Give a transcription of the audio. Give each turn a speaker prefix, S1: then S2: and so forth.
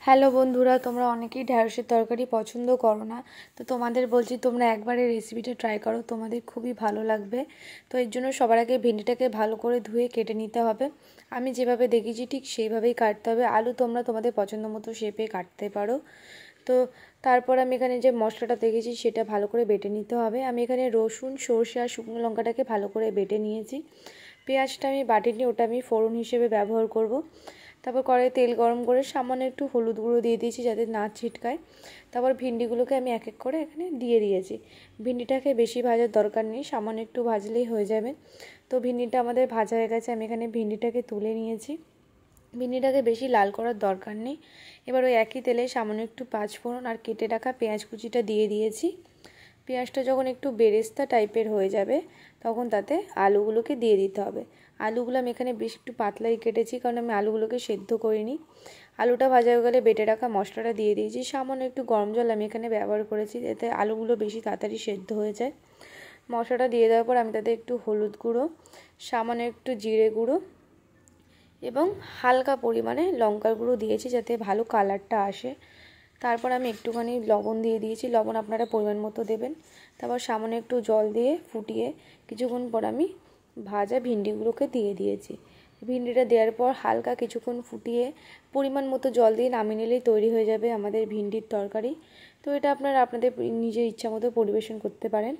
S1: Hello বন্ধুরা, তোমরা অনেকেই ঢ্যাঁড়সের তরকারি পছন্দ করো না। তো তোমাদের বলছি, তোমরা একবার এই রেসিপিটা ট্রাই করো, তোমাদের খুবই ভালো লাগবে। তো এর জন্য সবার আগে ভেন্ডিটাকে ভালো করে ধুয়ে কেটে নিতে হবে। আমি যেভাবে দেখিয়েছি ঠিক সেইভাবেই কাটতে হবে। আলু তোমরা তোমাদের পছন্দ মতো শেপে কাটতে পারো। তো তারপর আমি এখানে যে মশলাটা দেখেছি সেটা ভালো করে বেটে নিতে হবে। আমি এখানে রসুন, সরষে আর শুকনো লঙ্কাটাকে ভালো করে বেটে নিয়েছি। পেঁয়াজটা আমি বাটিনি, ওটা আমি ফোড়ন হিসেবে ব্যবহার করব। তারপর কড়াইয়ে তেল গরম করে সামান্য একটু হলুদ গুঁড়ো দিয়ে দিয়েছি যাতে না ছিটকায়। তারপর ভিন্ডিগুলোকে আমি এক এক করে এখানে দিয়ে দিয়েছি। ভিন্ডিটাকে বেশি ভাজার দরকার নেই, সামান্য একটু ভাজলেই হয়ে যাবে। তো ভিন্ডিটা আমাদের ভাজা হয়ে গেছে, আমি এখানে ভিন্ডিটাকে তুলে নিয়েছি। ভিন্ডিটাকে বেশি লাল করার দরকার নেই। এবার ওই একই তেলে সামান্য একটু পাঁচফোড়ন আর কেটে রাখা পেঁয়াজ কুচিটা দিয়ে দিয়েছি। পেঁয়াজটা যখন একটু বেরেস্তা টাইপের হয়ে যাবে তখন তাতে আলুগুলোকে দিয়ে দিতে হবে। আলুগুলো আমি এখানে বেশ একটু পাতলাই কেটেছি, কারণ আমি আলুগুলোকে সেদ্ধ করিনি। আলুটা ভাজা হয়ে গেলে বেটে রাখা মশলাটা দিয়ে দিয়েছি। সামান্য একটু গরম জল আমি এখানে ব্যবহার করেছি যাতে আলুগুলো বেশি তাড়াতাড়ি সেদ্ধ হয়ে যায়। মশলাটা দিয়ে দেওয়ার পর আমি তাতে একটু হলুদ গুঁড়ো, সামান্য একটু জিরে গুঁড়ো এবং হালকা পরিমাণে লঙ্কার গুঁড়ো দিয়েছি যাতে ভালো কালারটা আসে। তারপর আমি একটুখানি লবণ দিয়ে দিয়েছি, লবণ আপনারা পরিমাণ মতো দেবেন। তারপর সামান্য একটু জল দিয়ে ফুটিয়ে কিছুক্ষণ পর আমি ভাজা ভিন্ডিগুলোকে দিয়ে দিয়েছি। ভিন্ডিটা দেওয়ার পর হালকা কিছুক্ষণ ফুটিয়ে পরিমাণ মতো জল দিয়ে নামিয়ে নিলেই তৈরি হয়ে যাবে আমাদের ভিন্ডির তরকারি। তো এটা আপনারা আপনাদের নিজের ইচ্ছা মতো পরিবেশন করতে পারেন।